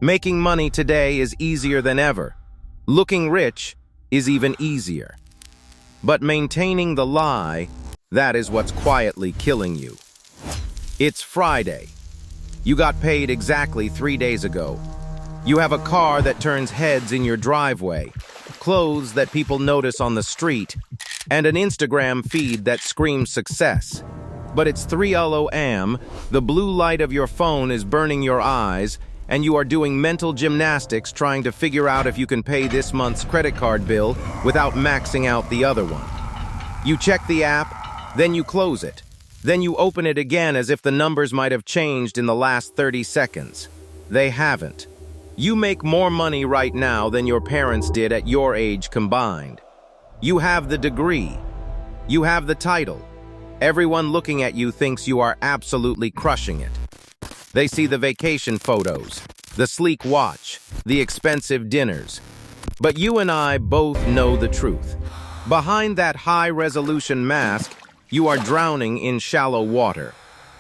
Making money today is easier than ever. Looking rich is even easier. But maintaining the lie, that is what's quietly killing you. It's Friday. You got paid exactly 3 days ago. You have a car that turns heads in your driveway, clothes that people notice on the street, and an Instagram feed that screams success. But it's 3:00 a.m., the blue light of your phone is burning your eyes, and you are doing mental gymnastics trying to figure out if you can pay this month's credit card bill without maxing out the other one. You check the app, then you close it. Then you open it again as if the numbers might have changed in the last 30 seconds. They haven't. You make more money right now than your parents did at your age combined. You have the degree. You have the title. Everyone looking at you thinks you are absolutely crushing it. They see the vacation photos, the sleek watch, the expensive dinners. But you and I both know the truth. Behind that high-resolution mask, you are drowning in shallow water.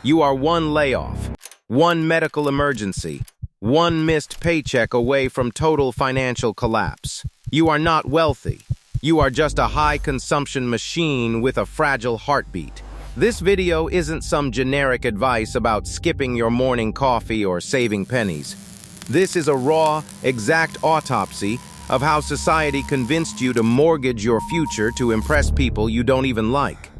You are one layoff, one medical emergency, one missed paycheck away from total financial collapse. You are not wealthy. You are just a high-consumption machine with a fragile heartbeat. This video isn't some generic advice about skipping your morning coffee or saving pennies. This is a raw, exact autopsy of how society convinced you to mortgage your future to impress people you don't even like.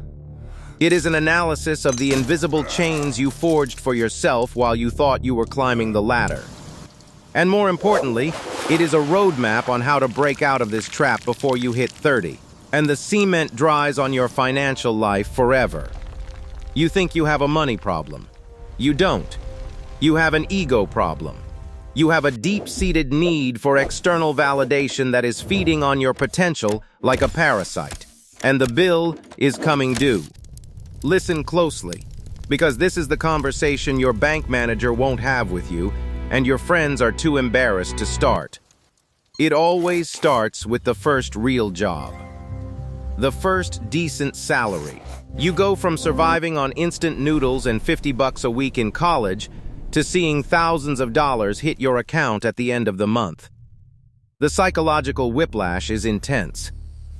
It is an analysis of the invisible chains you forged for yourself while you thought you were climbing the ladder. And more importantly, it is a roadmap on how to break out of this trap before you hit 30, and the cement dries on your financial life forever. You think you have a money problem. You don't. You have an ego problem. You have a deep-seated need for external validation that is feeding on your potential like a parasite. And the bill is coming due. Listen closely, because this is the conversation your bank manager won't have with you, and your friends are too embarrassed to start. It always starts with the first real job. The first decent salary. You go from surviving on instant noodles and $50 a week in college to seeing thousands of dollars hit your account at the end of the month. The psychological whiplash is intense.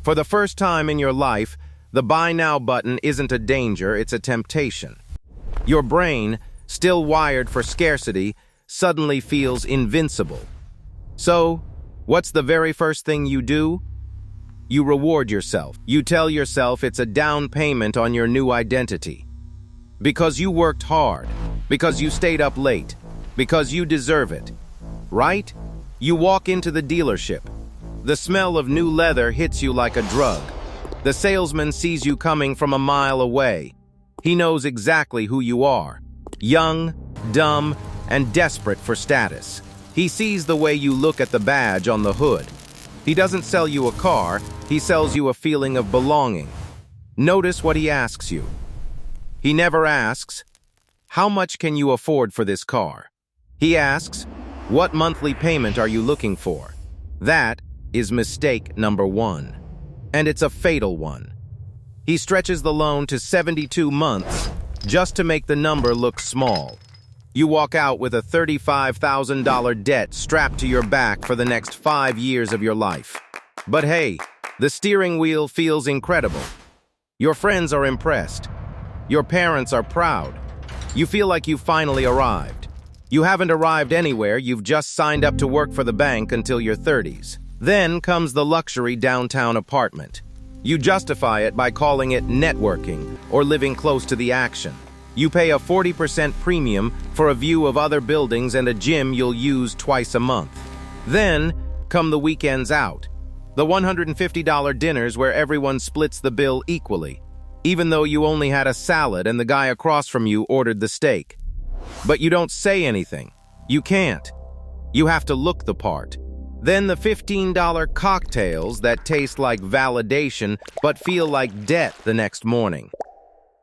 For the first time in your life, the buy now button isn't a danger, it's a temptation. Your brain, still wired for scarcity, suddenly feels invincible. So, what's the very first thing you do? You reward yourself. You tell yourself it's a down payment on your new identity. Because you worked hard, because you stayed up late, because you deserve it. Right? You walk into the dealership. The smell of new leather hits you like a drug. The salesman sees you coming from a mile away. He knows exactly who you are. Young, dumb, and desperate for status. He sees the way you look at the badge on the hood. He doesn't sell you a car, he sells you a feeling of belonging. Notice what he asks you. He never asks, "How much can you afford for this car?" He asks, "What monthly payment are you looking for?" That is mistake number one. And it's a fatal one. He stretches the loan to 72 months just to make the number look small. You walk out with a $35,000 debt strapped to your back for the next 5 years of your life. But hey, the steering wheel feels incredible. Your friends are impressed. Your parents are proud. You feel like you finally arrived. You haven't arrived anywhere, you've just signed up to work for the bank until your 30s. Then comes the luxury downtown apartment. You justify it by calling it networking or living close to the action. You pay a 40% premium for a view of other buildings and a gym you'll use twice a month. Then come the weekends out. The $150 dinners where everyone splits the bill equally, even though you only had a salad and the guy across from you ordered the steak. But you don't say anything. You can't. You have to look the part. Then the $15 cocktails that taste like validation but feel like debt the next morning.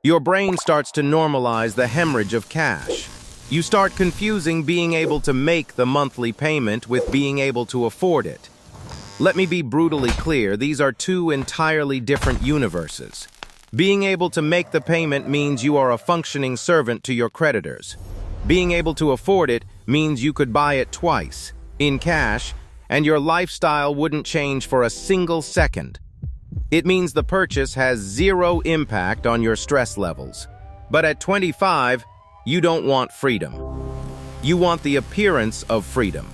Your brain starts to normalize the hemorrhage of cash. You start confusing being able to make the monthly payment with being able to afford it. Let me be brutally clear, these are two entirely different universes. Being able to make the payment means you are a functioning servant to your creditors. Being able to afford it means you could buy it twice, in cash, and your lifestyle wouldn't change for a single second. It means the purchase has zero impact on your stress levels. But at 25, you don't want freedom. You want the appearance of freedom.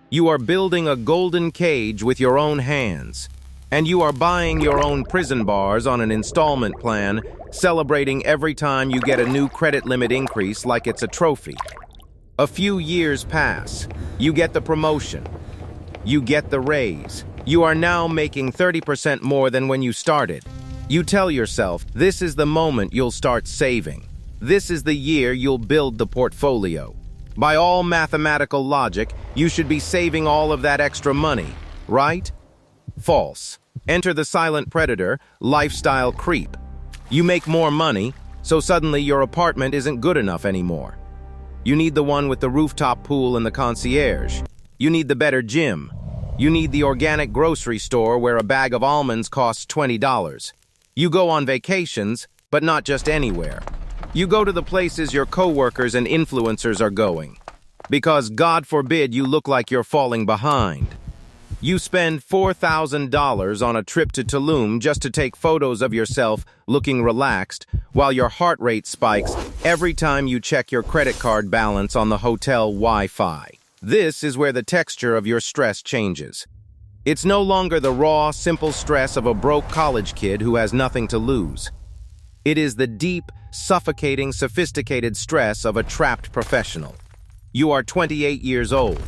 You are building a golden cage with your own hands, and you are buying your own prison bars on an installment plan, celebrating every time you get a new credit limit increase like it's a trophy. A few years pass. You get the promotion. You get the raise. You are now making 30% more than when you started. You tell yourself, this is the moment you'll start saving. This is the year you'll build the portfolio. By all mathematical logic, you should be saving all of that extra money, right? False. Enter the silent predator, lifestyle creep. You make more money, so suddenly your apartment isn't good enough anymore. You need the one with the rooftop pool and the concierge. You need the better gym. You need the organic grocery store where a bag of almonds costs $20. You go on vacations, but not just anywhere. You go to the places your coworkers and influencers are going. Because God forbid you look like you're falling behind. You spend $4,000 on a trip to Tulum just to take photos of yourself looking relaxed, while your heart rate spikes every time you check your credit card balance on the hotel Wi-Fi. This is where the texture of your stress changes. It's no longer the raw, simple stress of a broke college kid who has nothing to lose. It is the deep, suffocating, sophisticated stress of a trapped professional. You are 28 years old.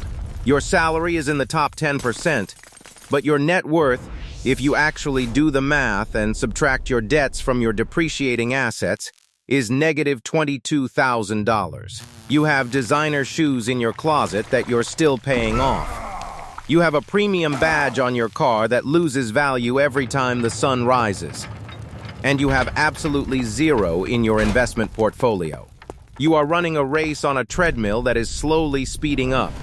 Your salary is in the top 10%, but your net worth, if you actually do the math and subtract your debts from your depreciating assets, is negative $22,000. You have designer shoes in your closet that you're still paying off. You have a premium badge on your car that loses value every time the sun rises. And you have absolutely zero in your investment portfolio. You are running a race on a treadmill that is slowly speeding up.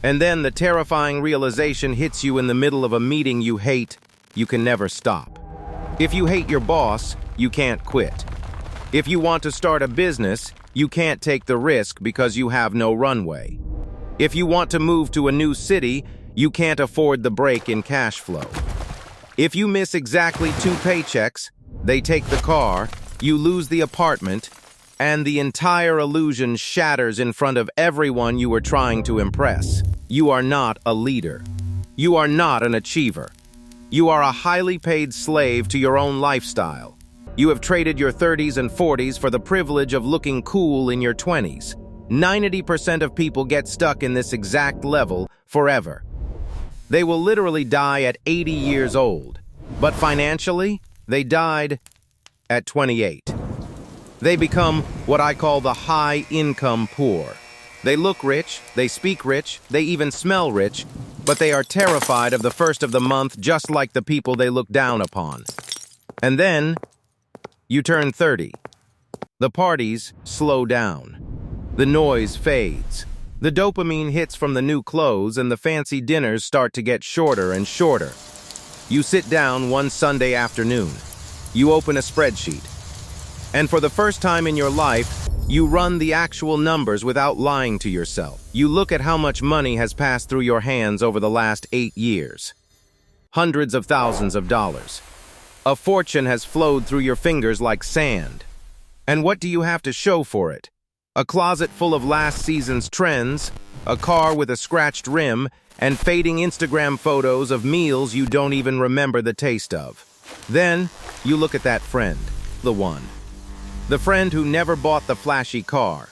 And then the terrifying realization hits you in the middle of a meeting you hate. You can never stop. If you hate your boss, you can't quit. If you want to start a business, you can't take the risk because you have no runway. If you want to move to a new city, you can't afford the break in cash flow. If you miss exactly 2 paychecks, they take the car, you lose the apartment, and the entire illusion shatters in front of everyone you were trying to impress. You are not a leader. You are not an achiever. You are a highly paid slave to your own lifestyle. You have traded your 30s and 40s for the privilege of looking cool in your 20s. 90% of people get stuck in this exact level forever. They will literally die at 80 years old, but financially, they died at 28. They become what I call the high-income poor. They look rich, they speak rich, they even smell rich, but they are terrified of the first of the month just like the people they look down upon. And then, you turn 30. The parties slow down. The noise fades. The dopamine hits from the new clothes and the fancy dinners start to get shorter and shorter. You sit down one Sunday afternoon. You open a spreadsheet. And for the first time in your life, you run the actual numbers without lying to yourself. You look at how much money has passed through your hands over the last 8 years. Hundreds of thousands of dollars. A fortune has flowed through your fingers like sand. And what do you have to show for it? A closet full of last season's trends, a car with a scratched rim, and fading Instagram photos of meals you don't even remember the taste of. Then, you look at that friend, the one. The friend who never bought the flashy car.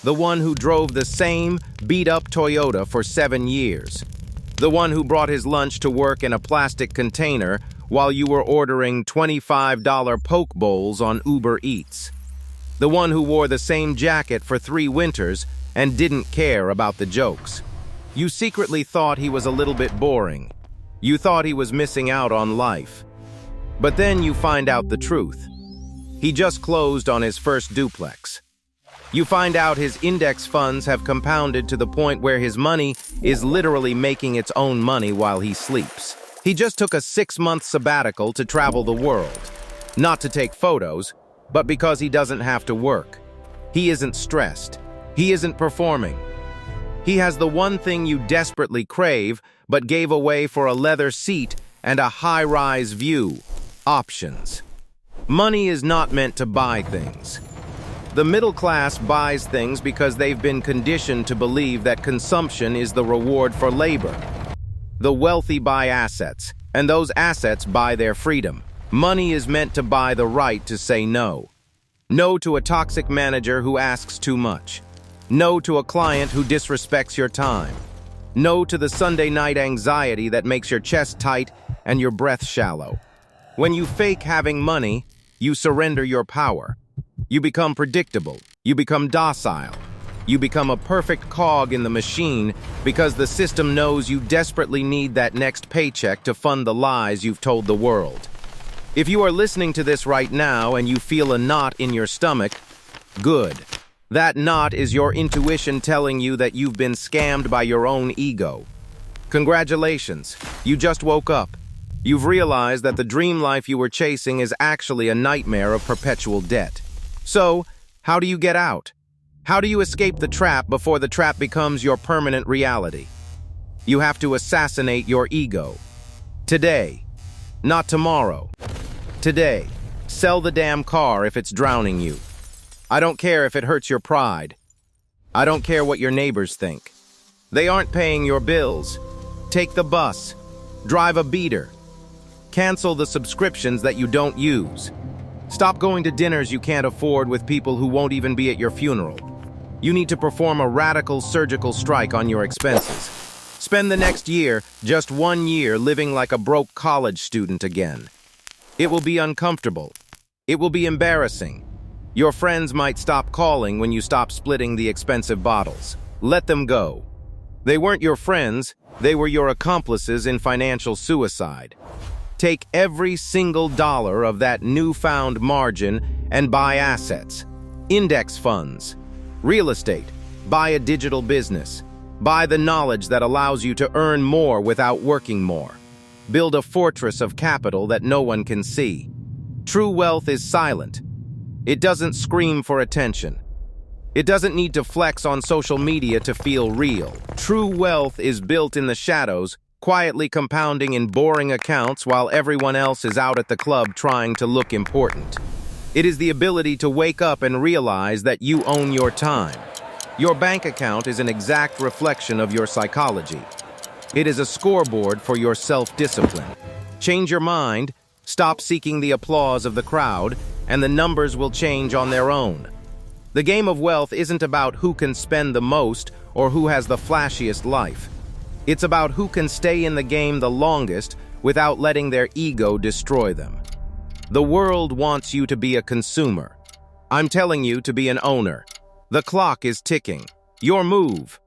The one who drove the same beat-up Toyota for 7 years. The one who brought his lunch to work in a plastic container while you were ordering $25 poke bowls on Uber Eats. The one who wore the same jacket for 3 winters and didn't care about the jokes. You secretly thought he was a little bit boring. You thought he was missing out on life. But then you find out the truth. He just closed on his first duplex. You find out his index funds have compounded to the point where his money is literally making its own money while he sleeps. He just took a 6-month sabbatical to travel the world. Not to take photos, but because he doesn't have to work. He isn't stressed. He isn't performing. He has the one thing you desperately crave, but gave away for a leather seat and a high-rise view: options. Money is not meant to buy things. The middle class buys things because they've been conditioned to believe that consumption is the reward for labor. The wealthy buy assets, and those assets buy their freedom. Money is meant to buy the right to say no. No to a toxic manager who asks too much. No to a client who disrespects your time. No to the Sunday night anxiety that makes your chest tight and your breath shallow. When you fake having money, you surrender your power. You become predictable. You become docile. You become a perfect cog in the machine because the system knows you desperately need that next paycheck to fund the lies you've told the world. If you are listening to this right now and you feel a knot in your stomach, good. That knot is your intuition telling you that you've been scammed by your own ego. Congratulations, you just woke up. You've realized that the dream life you were chasing is actually a nightmare of perpetual debt. So, how do you get out? How do you escape the trap before the trap becomes your permanent reality? You have to assassinate your ego. Today, not tomorrow. Today, sell the damn car if it's drowning you. I don't care if it hurts your pride. I don't care what your neighbors think. They aren't paying your bills. Take the bus. Drive a beater. Cancel the subscriptions that you don't use. Stop going to dinners you can't afford with people who won't even be at your funeral. You need to perform a radical surgical strike on your expenses. Spend the next year, just 1 year, living like a broke college student again. It will be uncomfortable. It will be embarrassing. Your friends might stop calling when you stop splitting the expensive bottles. Let them go. They weren't your friends, they were your accomplices in financial suicide. Take every single dollar of that newfound margin and buy assets. Index funds. Real estate. Buy a digital business. Buy the knowledge that allows you to earn more without working more. Build a fortress of capital that no one can see. True wealth is silent. It doesn't scream for attention. It doesn't need to flex on social media to feel real. True wealth is built in the shadows, quietly compounding in boring accounts while everyone else is out at the club trying to look important. It is the ability to wake up and realize that you own your time. Your bank account is an exact reflection of your psychology. It is a scoreboard for your self-discipline. Change your mind, stop seeking the applause of the crowd, and the numbers will change on their own. The game of wealth isn't about who can spend the most or who has the flashiest life. It's about who can stay in the game the longest without letting their ego destroy them. The world wants you to be a consumer. I'm telling you to be an owner. The clock is ticking. Your move.